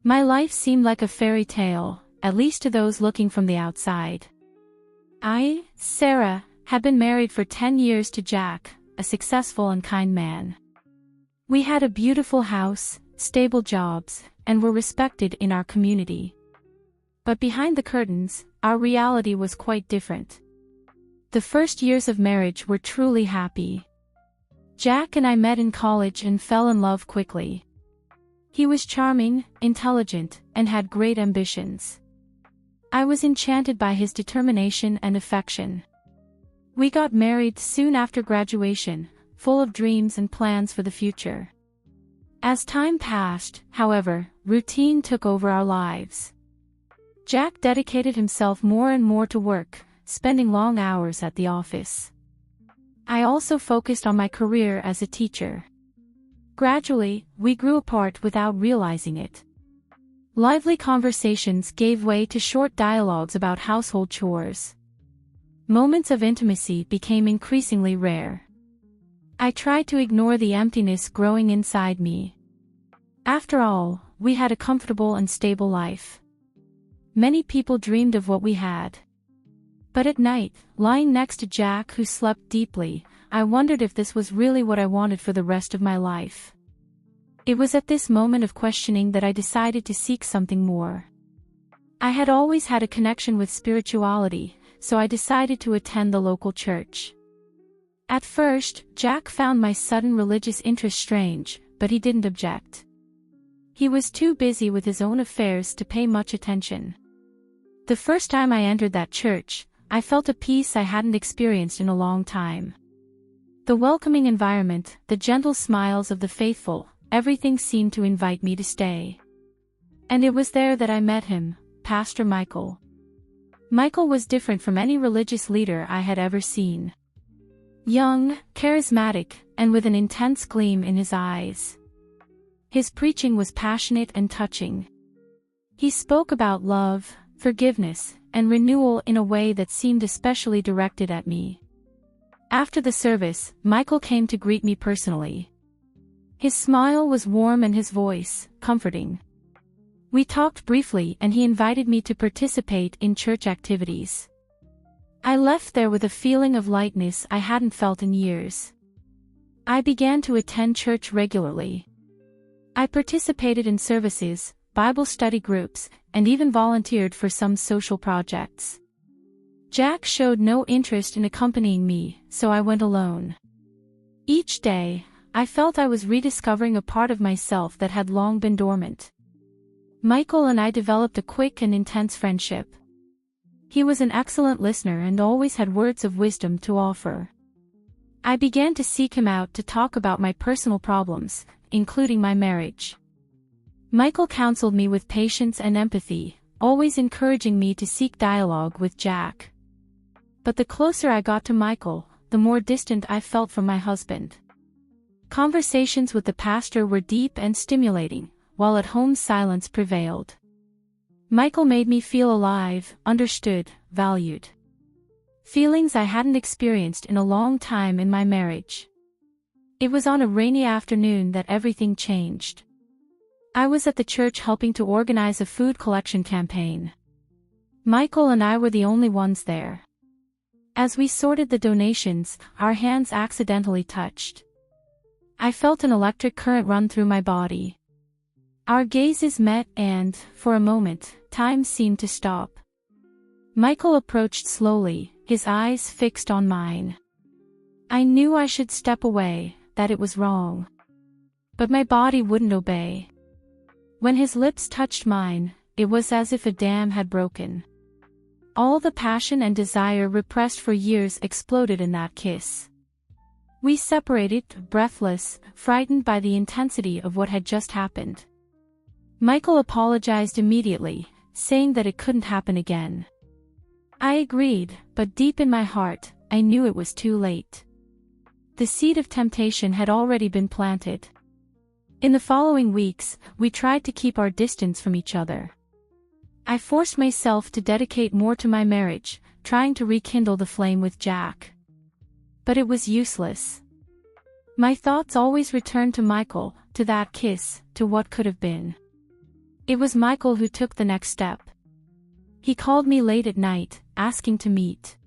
My life seemed like a fairy tale, at least to those looking from the outside. I, Sarah, had been married for 10 years to Jack, a successful and kind man. We had a beautiful house, stable jobs, and were respected in our community. But behind the curtains, our reality was quite different. The first years of marriage were truly happy. Jack and I met in college and fell in love quickly. He was charming, intelligent, and had great ambitions. I was enchanted by his determination and affection. We got married soon after graduation, full of dreams and plans for the future. As time passed, however, routine took over our lives. Jack dedicated himself more and more to work, spending long hours at the office. I also focused on my career as a teacher. Gradually, we grew apart without realizing it. Lively conversations gave way to short dialogues about household chores. Moments of intimacy became increasingly rare. I tried to ignore the emptiness growing inside me. After all, we had a comfortable and stable life. Many people dreamed of what we had. But at night, lying next to Jack who slept deeply, I wondered if this was really what I wanted for the rest of my life. It was at this moment of questioning that I decided to seek something more. I had always had a connection with spirituality, so I decided to attend the local church. At first, Jack found my sudden religious interest strange, but he didn't object. He was too busy with his own affairs to pay much attention. The first time I entered that church, I felt a peace I hadn't experienced in a long time. The welcoming environment, the gentle smiles of the faithful, everything seemed to invite me to stay. And it was there that I met him, Pastor Michael. Michael was different from any religious leader I had ever seen. Young, charismatic, and with an intense gleam in his eyes. His preaching was passionate and touching. He spoke about love, forgiveness, and renewal in a way that seemed especially directed at me. After the service, Michael came to greet me personally. His smile was warm and his voice, comforting. We talked briefly and he invited me to participate in church activities. I left there with a feeling of lightness I hadn't felt in years. I began to attend church regularly. I participated in services, Bible study groups, and even volunteered for some social projects. Jack showed no interest in accompanying me, so I went alone. Each day, I felt I was rediscovering a part of myself that had long been dormant. Michael and I developed a quick and intense friendship. He was an excellent listener and always had words of wisdom to offer. I began to seek him out to talk about my personal problems, including my marriage. Michael counseled me with patience and empathy, always encouraging me to seek dialogue with Jack. But the closer I got to Michael, the more distant I felt from my husband. Conversations with the pastor were deep and stimulating, while at home silence prevailed. Michael made me feel alive, understood, valued. Feelings I hadn't experienced in a long time in my marriage. It was on a rainy afternoon that everything changed. I was at the church helping to organize a food collection campaign. Michael and I were the only ones there. As we sorted the donations, our hands accidentally touched. I felt an electric current run through my body. Our gazes met and, for a moment, time seemed to stop. Michael approached slowly, his eyes fixed on mine. I knew I should step away, that it was wrong. But my body wouldn't obey. When his lips touched mine, it was as if a dam had broken. All the passion and desire repressed for years exploded in that kiss. We separated, breathless, frightened by the intensity of what had just happened. Michael apologized immediately, saying that it couldn't happen again. I agreed, but deep in my heart, I knew it was too late. The seed of temptation had already been planted. In the following weeks, we tried to keep our distance from each other. I forced myself to dedicate more to my marriage, trying to rekindle the flame with Jack. But it was useless. My thoughts always returned to Michael, to that kiss, to what could have been. It was Michael who took the next step. He called me late at night, asking to meet.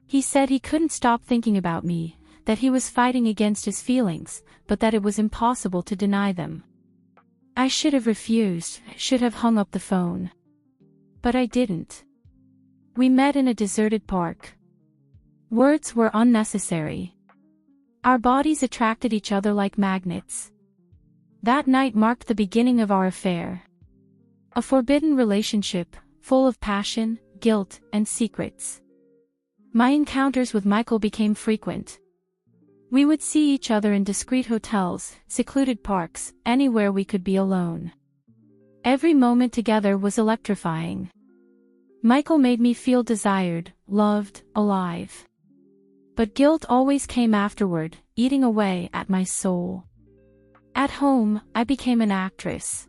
He said he couldn't stop thinking about me, that he was fighting against his feelings, but that it was impossible to deny them. I should have refused, should have hung up the phone. But I didn't. We met in a deserted park. Words were unnecessary. Our bodies attracted each other like magnets. That night marked the beginning of our affair. A forbidden relationship, full of passion, guilt, and secrets. My encounters with Michael became frequent. We would see each other in discreet hotels, secluded parks, anywhere we could be alone. Every moment together was electrifying. Michael made me feel desired, loved, alive. But guilt always came afterward, eating away at my soul. At home, I became an actress.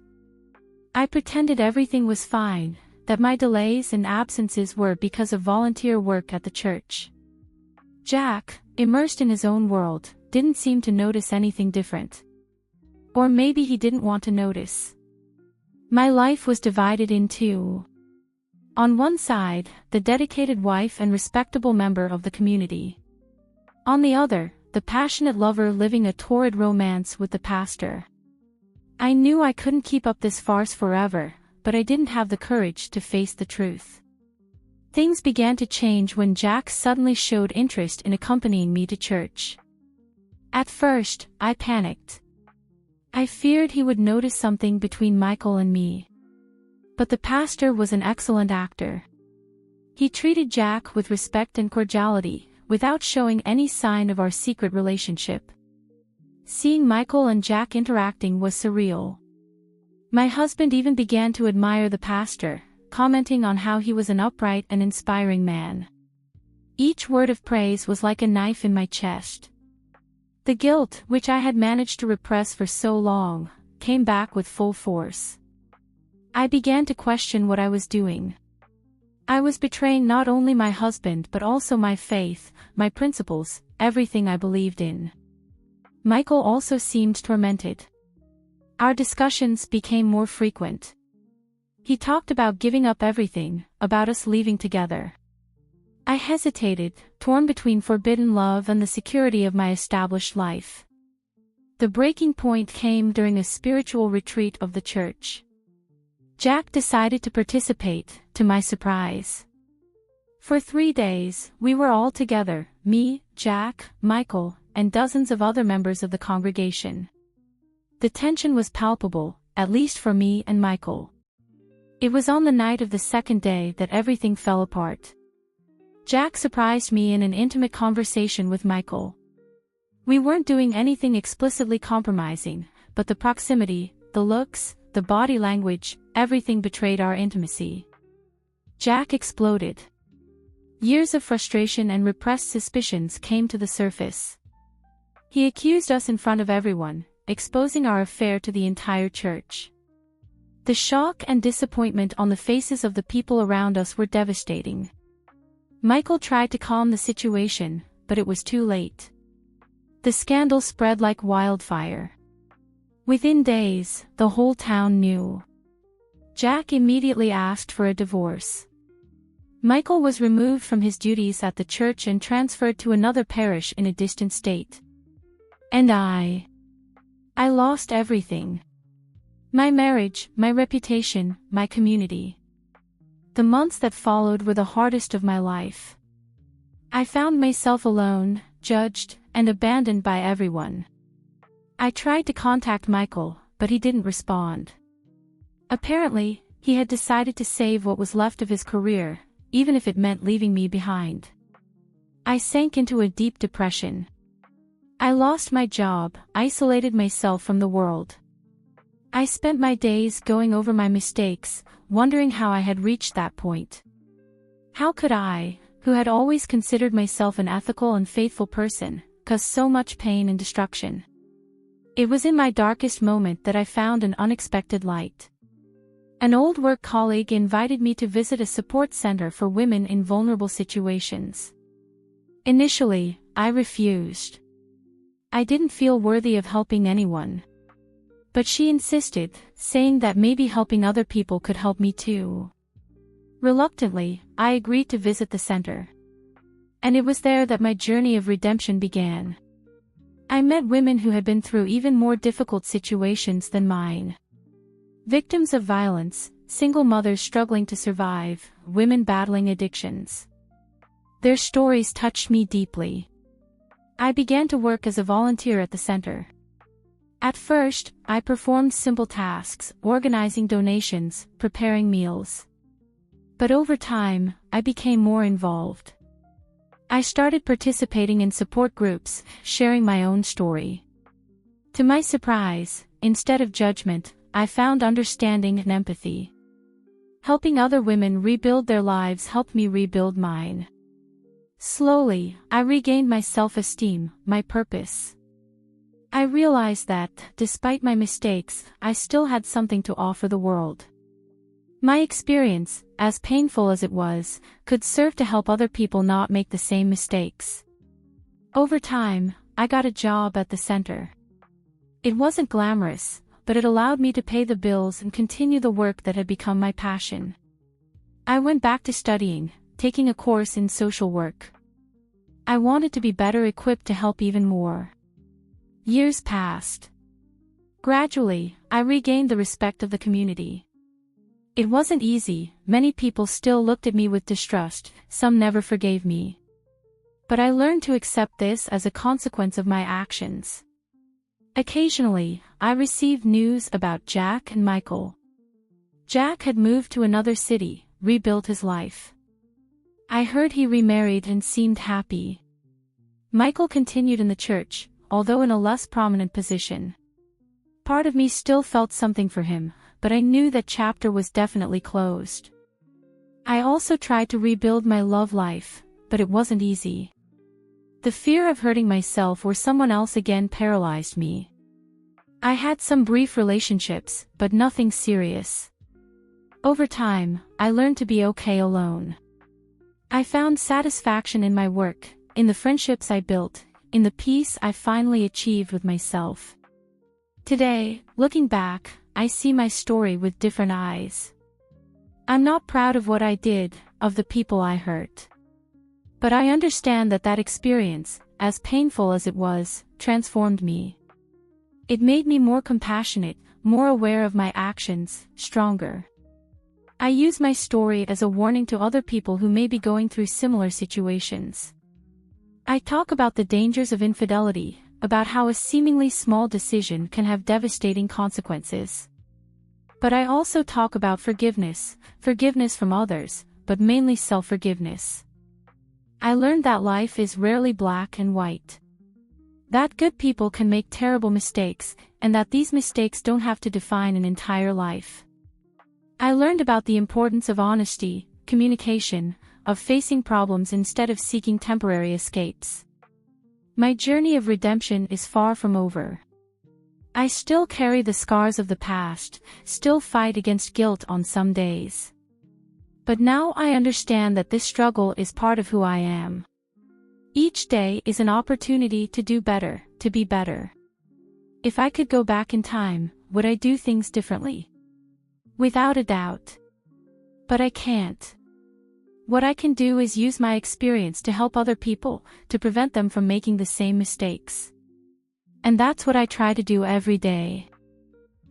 I pretended everything was fine, that my delays and absences were because of volunteer work at the church. Jack, immersed in his own world, didn't seem to notice anything different. Or maybe he didn't want to notice. My life was divided in two. On one side, the dedicated wife and respectable member of the community. On the other, the passionate lover living a torrid romance with the pastor. I knew I couldn't keep up this farce forever, but I didn't have the courage to face the truth. Things began to change when Jack suddenly showed interest in accompanying me to church. At first, I panicked. I feared he would notice something between Michael and me. But the pastor was an excellent actor. He treated Jack with respect and cordiality, without showing any sign of our secret relationship. Seeing Michael and Jack interacting was surreal. My husband even began to admire the pastor, commenting on how he was an upright and inspiring man. Each word of praise was like a knife in my chest. The guilt, which I had managed to repress for so long, came back with full force. I began to question what I was doing. I was betraying not only my husband but also my faith, my principles, everything I believed in. Michael also seemed tormented. Our discussions became more frequent. He talked about giving up everything, about us leaving together. I hesitated, torn between forbidden love and the security of my established life. The breaking point came during a spiritual retreat of the church. Jack decided to participate, to my surprise. For 3 days, we were all together, me, Jack, Michael, and dozens of other members of the congregation. The tension was palpable, at least for me and Michael. It was on the night of the second day that everything fell apart. Jack surprised me in an intimate conversation with Michael. We weren't doing anything explicitly compromising, but the proximity, the looks, the body language, everything betrayed our intimacy. Jack exploded. Years of frustration and repressed suspicions came to the surface. He accused us in front of everyone, exposing our affair to the entire church. The shock and disappointment on the faces of the people around us were devastating. Michael tried to calm the situation, but it was too late. The scandal spread like wildfire. Within days, the whole town knew. Jack immediately asked for a divorce. Michael was removed from his duties at the church and transferred to another parish in a distant state. And I lost everything. My marriage, my reputation, my community. The months that followed were the hardest of my life. I found myself alone, judged, and abandoned by everyone. I tried to contact Michael, but he didn't respond. Apparently, he had decided to save what was left of his career, even if it meant leaving me behind. I sank into a deep depression. I lost my job, isolated myself from the world. I spent my days going over my mistakes, wondering how I had reached that point. How could I, who had always considered myself an ethical and faithful person, cause so much pain and destruction? It was in my darkest moment that I found an unexpected light. An old work colleague invited me to visit a support center for women in vulnerable situations. Initially, I refused. I didn't feel worthy of helping anyone. But she insisted, saying that maybe helping other people could help me too. Reluctantly, I agreed to visit the center. And it was there that my journey of redemption began. I met women who had been through even more difficult situations than mine. Victims of violence, single mothers struggling to survive, women battling addictions. Their stories touched me deeply. I began to work as a volunteer at the center. At first, I performed simple tasks, organizing donations, preparing meals. But over time, I became more involved. I started participating in support groups, sharing my own story. To my surprise, instead of judgment, I found understanding and empathy. Helping other women rebuild their lives helped me rebuild mine. Slowly, I regained my self-esteem, my purpose. I realized that, despite my mistakes, I still had something to offer the world. My experience, as painful as it was, could serve to help other people not make the same mistakes. Over time, I got a job at the center. It wasn't glamorous, but it allowed me to pay the bills and continue the work that had become my passion. I went back to studying, taking a course in social work. I wanted to be better equipped to help even more. Years passed. Gradually, I regained the respect of the community. It wasn't easy, many people still looked at me with distrust, some never forgave me. But I learned to accept this as a consequence of my actions. Occasionally, I received news about Jack and Michael. Jack had moved to another city, rebuilt his life. I heard he remarried and seemed happy. Michael continued in the church, although in a less prominent position. Part of me still felt something for him, but I knew that chapter was definitely closed. I also tried to rebuild my love life, but it wasn't easy. The fear of hurting myself or someone else again paralyzed me. I had some brief relationships, but nothing serious. Over time, I learned to be okay alone. I found satisfaction in my work, in the friendships I built, in the peace I finally achieved with myself. Today, looking back, I see my story with different eyes. I'm not proud of what I did, of the people I hurt. But I understand that experience, as painful as it was, transformed me. It made me more compassionate, more aware of my actions, stronger. I use my story as a warning to other people who may be going through similar situations. I talk about the dangers of infidelity, about how a seemingly small decision can have devastating consequences. But I also talk about forgiveness from others, but mainly self-forgiveness. I learned that life is rarely black and white. That good people can make terrible mistakes, and that these mistakes don't have to define an entire life. I learned about the importance of honesty, communication, of facing problems instead of seeking temporary escapes. My journey of redemption is far from over. I still carry the scars of the past, still fight against guilt on some days. But now I understand that this struggle is part of who I am. Each day is an opportunity to do better, to be better. If I could go back in time, would I do things differently? Without a doubt. But I can't. What I can do is use my experience to help other people, to prevent them from making the same mistakes. And that's what I try to do every day.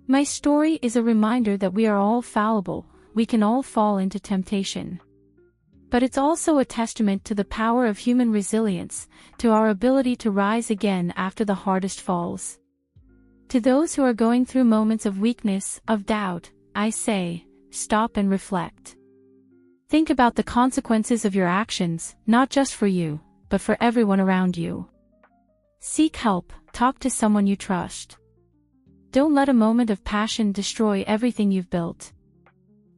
My story is a reminder that we are all fallible, we can all fall into temptation. But it's also a testament to the power of human resilience, to our ability to rise again after the hardest falls. To those who are going through moments of weakness, of doubt, I say, stop and reflect. Think about the consequences of your actions, not just for you, but for everyone around you. Seek help, talk to someone you trust. Don't let a moment of passion destroy everything you've built.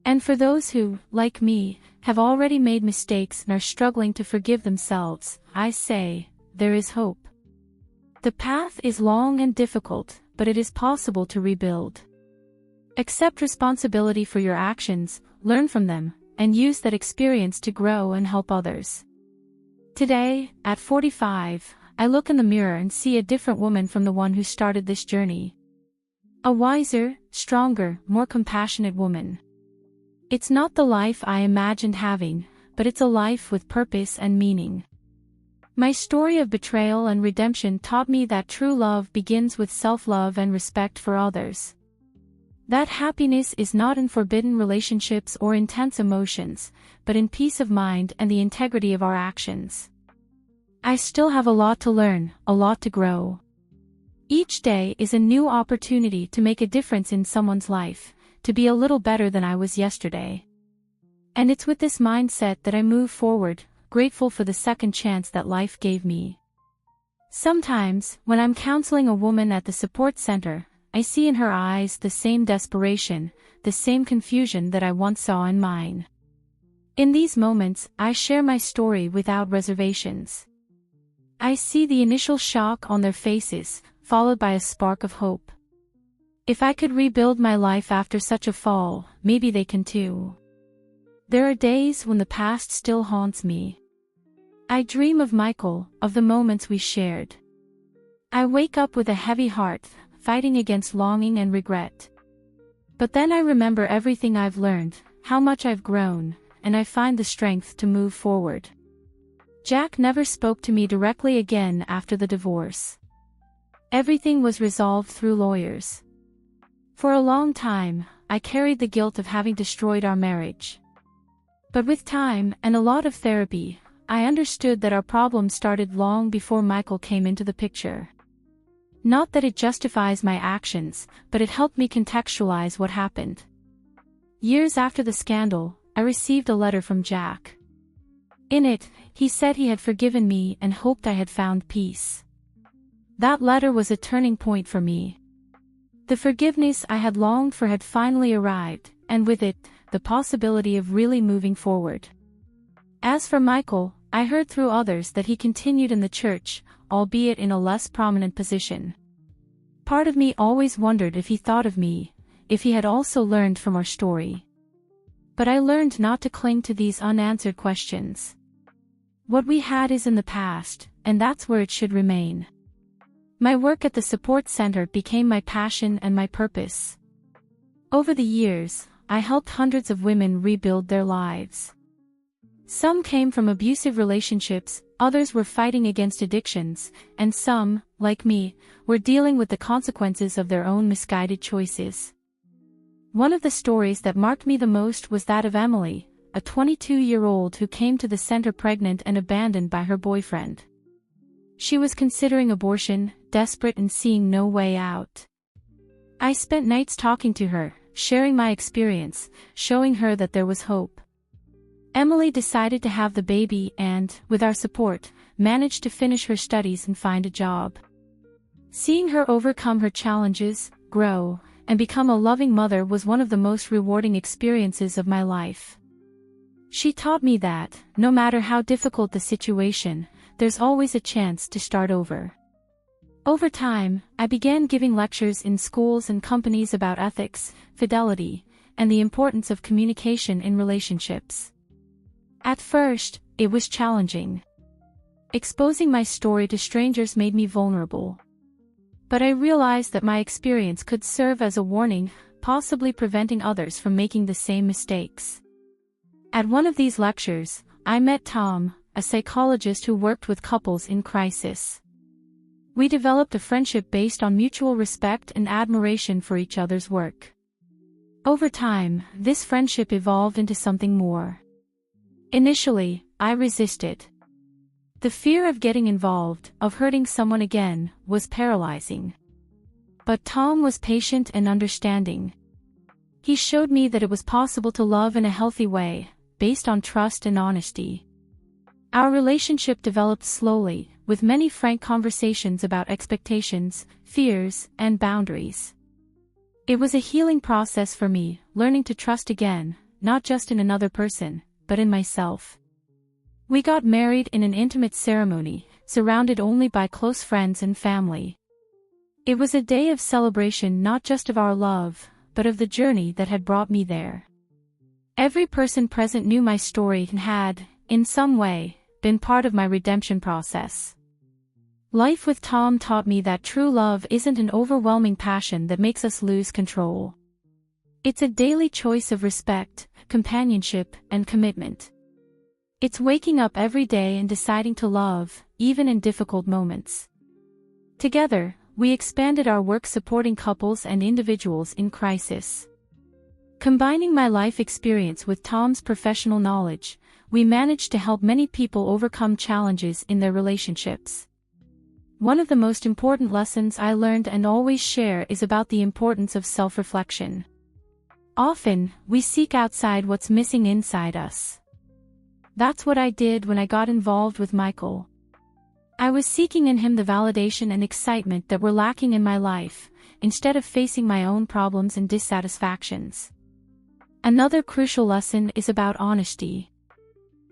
And for those who, like me, have already made mistakes and are struggling to forgive themselves, I say, there is hope. The path is long and difficult, but it is possible to rebuild. Accept responsibility for your actions, learn from them, and use that experience to grow and help others. Today, at 45, I look in the mirror and see a different woman from the one who started this journey. A wiser, stronger, more compassionate woman. It's not the life I imagined having, but it's a life with purpose and meaning. My story of betrayal and redemption taught me that true love begins with self-love and respect for others. That happiness is not in forbidden relationships or intense emotions, but in peace of mind and the integrity of our actions. I still have a lot to learn, a lot to grow. Each day is a new opportunity to make a difference in someone's life, to be a little better than I was yesterday. And it's with this mindset that I move forward, grateful for the second chance that life gave me. Sometimes, when I'm counseling a woman at the support center, I see in her eyes the same desperation, the same confusion that I once saw in mine. In these moments, I share my story without reservations. I see the initial shock on their faces, followed by a spark of hope. If I could rebuild my life after such a fall, maybe they can too. There are days when the past still haunts me. I dream of Michael, of the moments we shared. I wake up with a heavy heart, fighting against longing and regret. But then I remember everything I've learned, how much I've grown, and I find the strength to move forward. Jack never spoke to me directly again after the divorce. Everything was resolved through lawyers. For a long time, I carried the guilt of having destroyed our marriage. But with time and a lot of therapy, I understood that our problem started long before Michael came into the picture. Not that it justifies my actions, but it helped me contextualize what happened. Years after the scandal, I received a letter from Jack. In it, he said he had forgiven me and hoped I had found peace. That letter was a turning point for me. The forgiveness I had longed for had finally arrived, and with it, the possibility of really moving forward. As for Michael, I heard through others that he continued in the church, albeit in a less prominent position. Part of me always wondered if he thought of me, if he had also learned from our story. But I learned not to cling to these unanswered questions. What we had is in the past, and that's where it should remain. My work at the support center became my passion and my purpose. Over the years, I helped hundreds of women rebuild their lives. Some came from abusive relationships, others were fighting against addictions, and some, like me, were dealing with the consequences of their own misguided choices. One of the stories that marked me the most was that of Emily, a 22-year-old who came to the center pregnant and abandoned by her boyfriend. She was considering abortion, desperate and seeing no way out. I spent nights talking to her, sharing my experience, showing her that there was hope. Emily decided to have the baby and, with our support, managed to finish her studies and find a job. Seeing her overcome her challenges, grow, and become a loving mother was one of the most rewarding experiences of my life. She taught me that, no matter how difficult the situation, there's always a chance to start over. Over time, I began giving lectures in schools and companies about ethics, fidelity, and the importance of communication in relationships. At first, it was challenging. Exposing my story to strangers made me vulnerable. But I realized that my experience could serve as a warning, possibly preventing others from making the same mistakes. At one of these lectures, I met Tom, a psychologist who worked with couples in crisis. We developed a friendship based on mutual respect and admiration for each other's work. Over time, this friendship evolved into something more. Initially, I resisted. The fear of getting involved, of hurting someone again, was paralyzing. But Tom was patient and understanding. He showed me that it was possible to love in a healthy way, based on trust and honesty. Our relationship developed slowly, with many frank conversations about expectations, fears, and boundaries. It was a healing process for me, learning to trust again, not just in another person, but in myself. We got married in an intimate ceremony, surrounded only by close friends and family. It was a day of celebration not just of our love, but of the journey that had brought me there. Every person present knew my story and had, in some way, been part of my redemption process. Life with Tom taught me that true love isn't an overwhelming passion that makes us lose control. It's a daily choice of respect, companionship, and commitment. It's waking up every day and deciding to love, even in difficult moments. Together, we expanded our work supporting couples and individuals in crisis. Combining my life experience with Tom's professional knowledge, we managed to help many people overcome challenges in their relationships. One of the most important lessons I learned and always share is about the importance of self-reflection. Often, we seek outside what's missing inside us. That's what I did when I got involved with Michael. I was seeking in him the validation and excitement that were lacking in my life, instead of facing my own problems and dissatisfactions. Another crucial lesson is about honesty.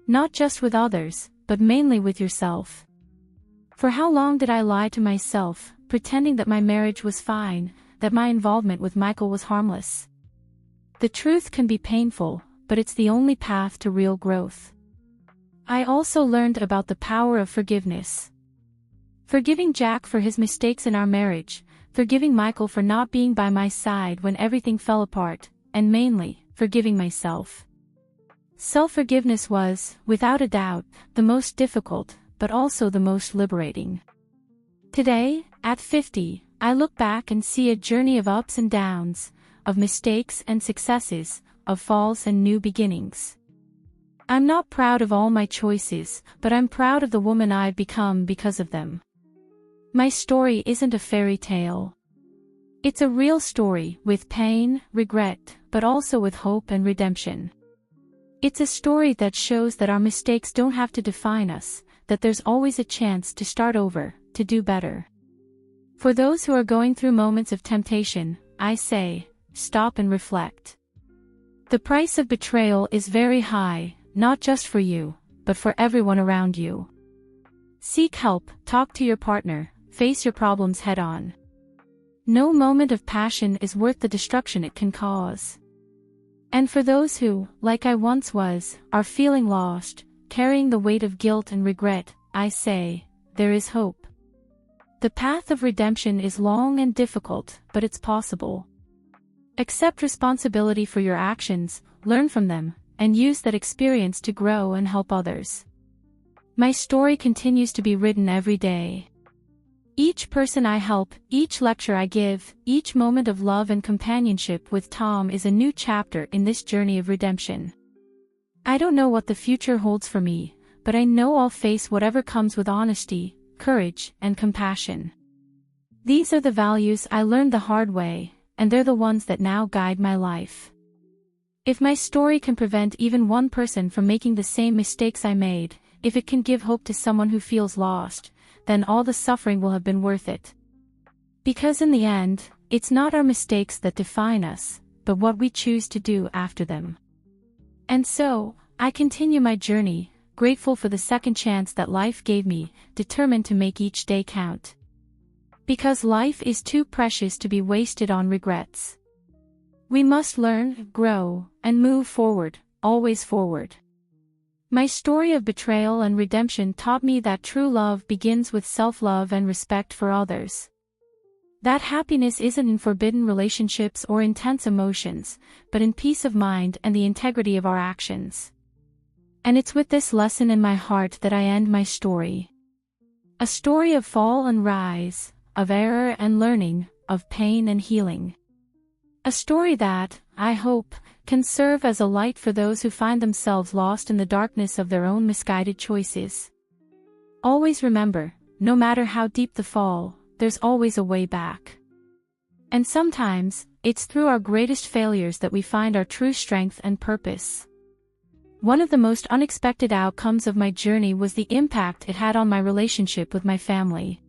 Not just with others, but mainly with yourself. For how long did I lie to myself, pretending that my marriage was fine, that my involvement with Michael was harmless? The truth can be painful, but it's the only path to real growth. I also learned about the power of forgiveness. Forgiving Jack for his mistakes in our marriage, forgiving Michael for not being by my side when everything fell apart, and mainly, forgiving myself. Self-forgiveness was, without a doubt, the most difficult, but also the most liberating. Today, at 50, I look back and see a journey of ups and downs, of mistakes and successes, of falls and new beginnings. I'm not proud of all my choices, but I'm proud of the woman I've become because of them. My story isn't a fairy tale. It's a real story, with pain, regret, but also with hope and redemption. It's a story that shows that our mistakes don't have to define us, that there's always a chance to start over, to do better. For those who are going through moments of temptation, I say, stop and reflect. The price of betrayal is very high, not just for you, but for everyone around you. Seek help, talk to your partner, face your problems head-on. No moment of passion is worth the destruction it can cause. And for those who, like I once was, are feeling lost, carrying the weight of guilt and regret, I say, there is hope. The path of redemption is long and difficult, but it's possible. Accept responsibility for your actions, learn from them, and use that experience to grow and help others. My story continues to be written every day. Each person I help, each lecture I give, each moment of love and companionship with Tom is a new chapter in this journey of redemption. I don't know what the future holds for me, but I know I'll face whatever comes with honesty, courage, and compassion. These are the values I learned the hard way, and they're the ones that now guide my life. If my story can prevent even one person from making the same mistakes I made, if it can give hope to someone who feels lost, then all the suffering will have been worth it. Because in the end, it's not our mistakes that define us, but what we choose to do after them. And so, I continue my journey, grateful for the second chance that life gave me, determined to make each day count. Because life is too precious to be wasted on regrets. We must learn, grow, and move forward, always forward. My story of betrayal and redemption taught me that true love begins with self-love and respect for others. That happiness isn't in forbidden relationships or intense emotions, but in peace of mind and the integrity of our actions. And it's with this lesson in my heart that I end my story. A story of fall and rise, of error and learning, of pain and healing. A story that, I hope, can serve as a light for those who find themselves lost in the darkness of their own misguided choices. Always remember, no matter how deep the fall, there's always a way back. And sometimes, it's through our greatest failures that we find our true strength and purpose. One of the most unexpected outcomes of my journey was the impact it had on my relationship with my family.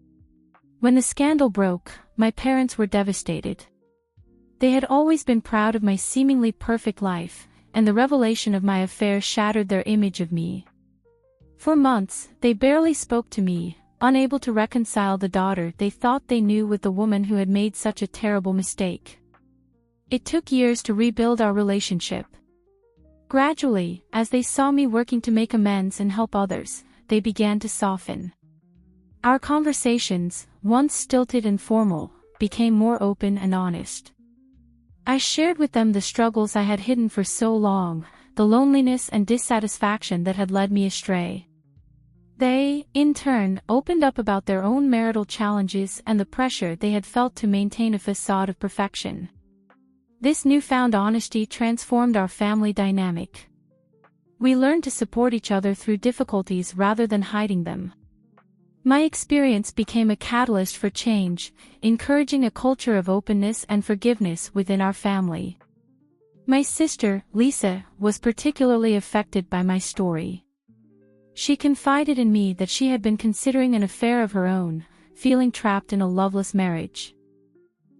When the scandal broke, my parents were devastated. They had always been proud of my seemingly perfect life, and the revelation of my affair shattered their image of me. For months, they barely spoke to me, unable to reconcile the daughter they thought they knew with the woman who had made such a terrible mistake. It took years to rebuild our relationship. Gradually, as they saw me working to make amends and help others, they began to soften. Our conversations, once stilted and formal, became more open and honest. I shared with them the struggles I had hidden for so long, the loneliness and dissatisfaction that had led me astray. They, in turn, opened up about their own marital challenges and the pressure they had felt to maintain a facade of perfection. This newfound honesty transformed our family dynamic. We learned to support each other through difficulties rather than hiding them. My experience became a catalyst for change, encouraging a culture of openness and forgiveness within our family. My sister, Lisa, was particularly affected by my story. She confided in me that she had been considering an affair of her own, feeling trapped in a loveless marriage.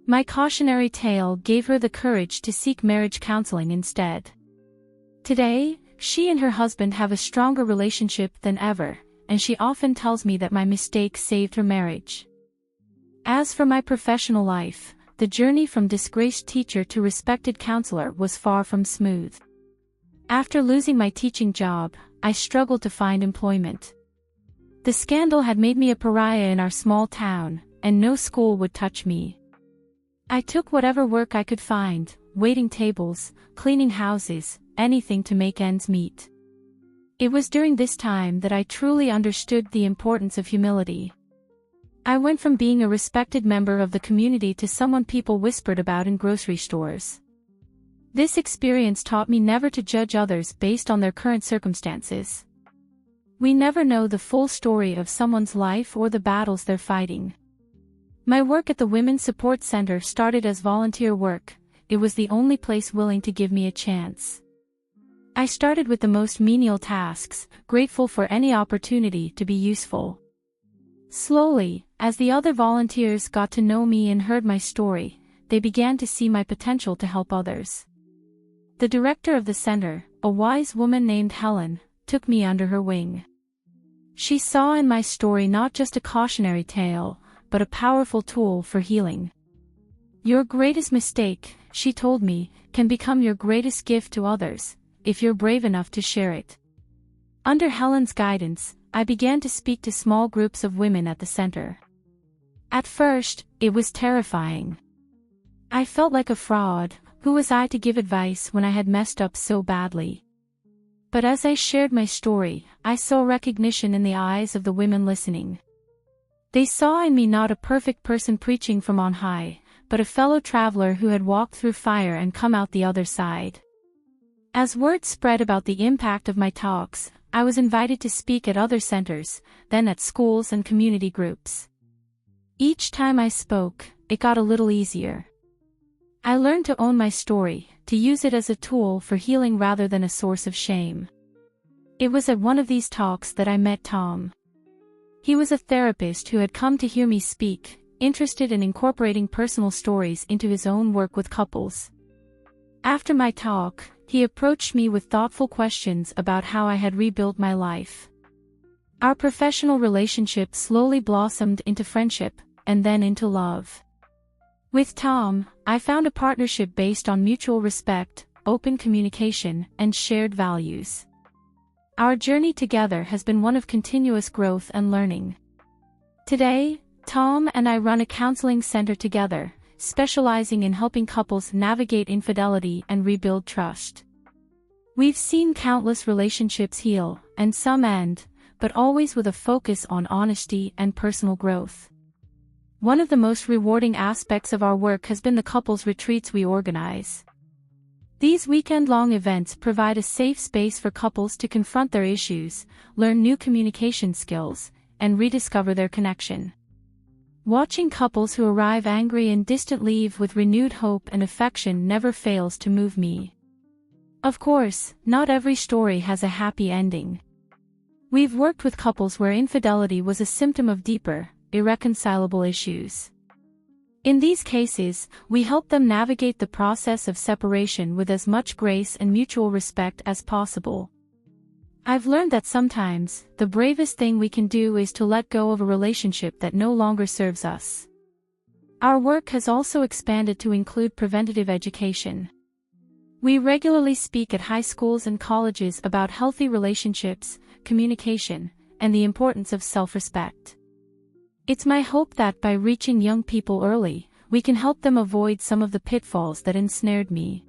My cautionary tale gave her the courage to seek marriage counseling instead. Today, she and her husband have a stronger relationship than ever, and she often tells me that my mistake saved her marriage. As for my professional life, the journey from disgraced teacher to respected counselor was far from smooth. After losing my teaching job, I struggled to find employment. The scandal had made me a pariah in our small town, and no school would touch me. I took whatever work I could find, waiting tables, cleaning houses, anything to make ends meet. It was during this time that I truly understood the importance of humility. I went from being a respected member of the community to someone people whispered about in grocery stores. This experience taught me never to judge others based on their current circumstances. We never know the full story of someone's life or the battles they're fighting. My work at the Women's Support Center started as volunteer work. It was the only place willing to give me a chance. I started with the most menial tasks, grateful for any opportunity to be useful. Slowly, as the other volunteers got to know me and heard my story, they began to see my potential to help others. The director of the center, a wise woman named Helen, took me under her wing. She saw in my story not just a cautionary tale, but a powerful tool for healing. Your greatest mistake, she told me, can become your greatest gift to others, if you're brave enough to share it. Under Helen's guidance, I began to speak to small groups of women at the center. At first, it was terrifying. I felt like a fraud. Who was I to give advice when I had messed up so badly? But as I shared my story, I saw recognition in the eyes of the women listening. They saw in me not a perfect person preaching from on high, but a fellow traveler who had walked through fire and come out the other side. As word spread about the impact of my talks, I was invited to speak at other centers, then at schools and community groups. Each time I spoke, it got a little easier. I learned to own my story, to use it as a tool for healing rather than a source of shame. It was at one of these talks that I met Tom. He was a therapist who had come to hear me speak, interested in incorporating personal stories into his own work with couples. After my talk, he approached me with thoughtful questions about how I had rebuilt my life. Our professional relationship slowly blossomed into friendship, and then into love. With Tom, I found a partnership based on mutual respect, open communication, and shared values. Our journey together has been one of continuous growth and learning. Today, Tom and I run a counseling center together, specializing in helping couples navigate infidelity and rebuild trust. We've seen countless relationships heal, and some end, but always with a focus on honesty and personal growth. One of the most rewarding aspects of our work has been the couples retreats we organize. These weekend-long events provide a safe space for couples to confront their issues, learn new communication skills, and rediscover their connection. Watching couples who arrive angry and distant leave with renewed hope and affection never fails to move me. Of course, not every story has a happy ending. We've worked with couples where infidelity was a symptom of deeper, irreconcilable issues. In these cases, we help them navigate the process of separation with as much grace and mutual respect as possible. I've learned that sometimes, the bravest thing we can do is to let go of a relationship that no longer serves us. Our work has also expanded to include preventative education. We regularly speak at high schools and colleges about healthy relationships, communication, and the importance of self-respect. It's my hope that by reaching young people early, we can help them avoid some of the pitfalls that ensnared me.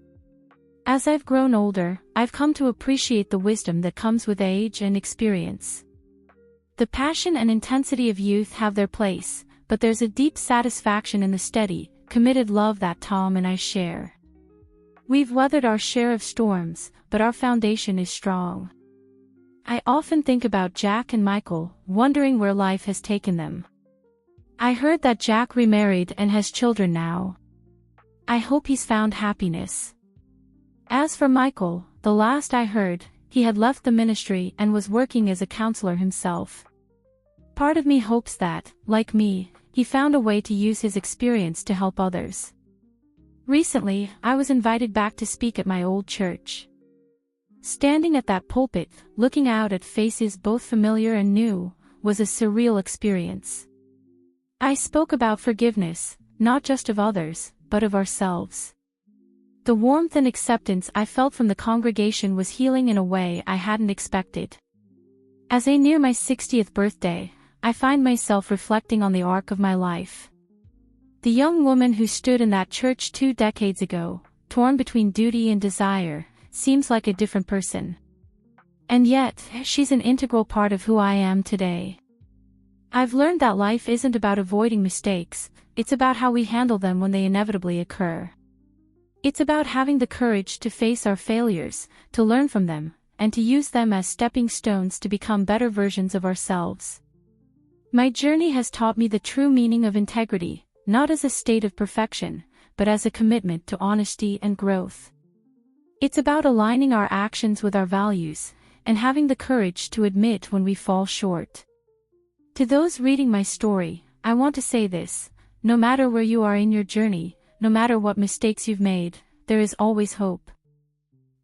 As I've grown older, I've come to appreciate the wisdom that comes with age and experience. The passion and intensity of youth have their place, but there's a deep satisfaction in the steady, committed love that Tom and I share. We've weathered our share of storms, but our foundation is strong. I often think about Jack and Michael, wondering where life has taken them. I heard that Jack remarried and has children now. I hope he's found happiness. As for Michael, the last I heard, he had left the ministry and was working as a counselor himself. Part of me hopes that, like me, he found a way to use his experience to help others. Recently, I was invited back to speak at my old church. Standing at that pulpit, looking out at faces both familiar and new, was a surreal experience. I spoke about forgiveness, not just of others, but of ourselves. The warmth and acceptance I felt from the congregation was healing in a way I hadn't expected. As I near my 60th birthday, I find myself reflecting on the arc of my life. The young woman who stood in that church 2 decades ago, torn between duty and desire, seems like a different person. And yet, she's an integral part of who I am today. I've learned that life isn't about avoiding mistakes, it's about how we handle them when they inevitably occur. It's about having the courage to face our failures, to learn from them, and to use them as stepping stones to become better versions of ourselves. My journey has taught me the true meaning of integrity, not as a state of perfection, but as a commitment to honesty and growth. It's about aligning our actions with our values, and having the courage to admit when we fall short. To those reading my story, I want to say this: no matter where you are in your journey, no matter what mistakes you've made, there is always hope.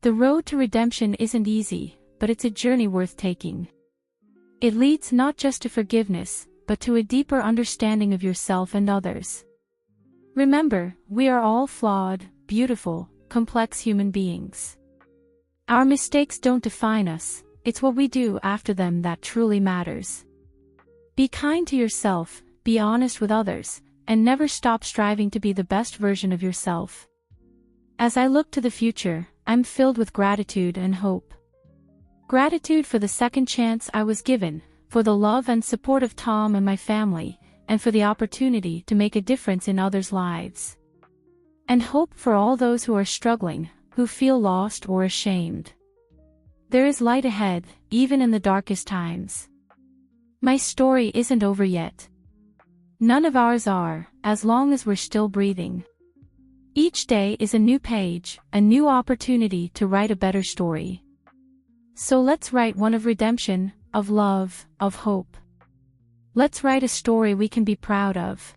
The road to redemption isn't easy, but it's a journey worth taking. It leads not just to forgiveness, but to a deeper understanding of yourself and others. Remember, we are all flawed, beautiful, complex human beings. Our mistakes don't define us, it's what we do after them that truly matters. Be kind to yourself, be honest with others, and never stop striving to be the best version of yourself. As I look to the future, I'm filled with gratitude and hope. Gratitude for the second chance I was given, for the love and support of Tom and my family, and for the opportunity to make a difference in others' lives. And hope for all those who are struggling, who feel lost or ashamed. There is light ahead, even in the darkest times. My story isn't over yet. None of ours are, as long as we're still breathing. Each day is a new page, a new opportunity to write a better story. So let's write one of redemption, of love, of hope. Let's write a story we can be proud of.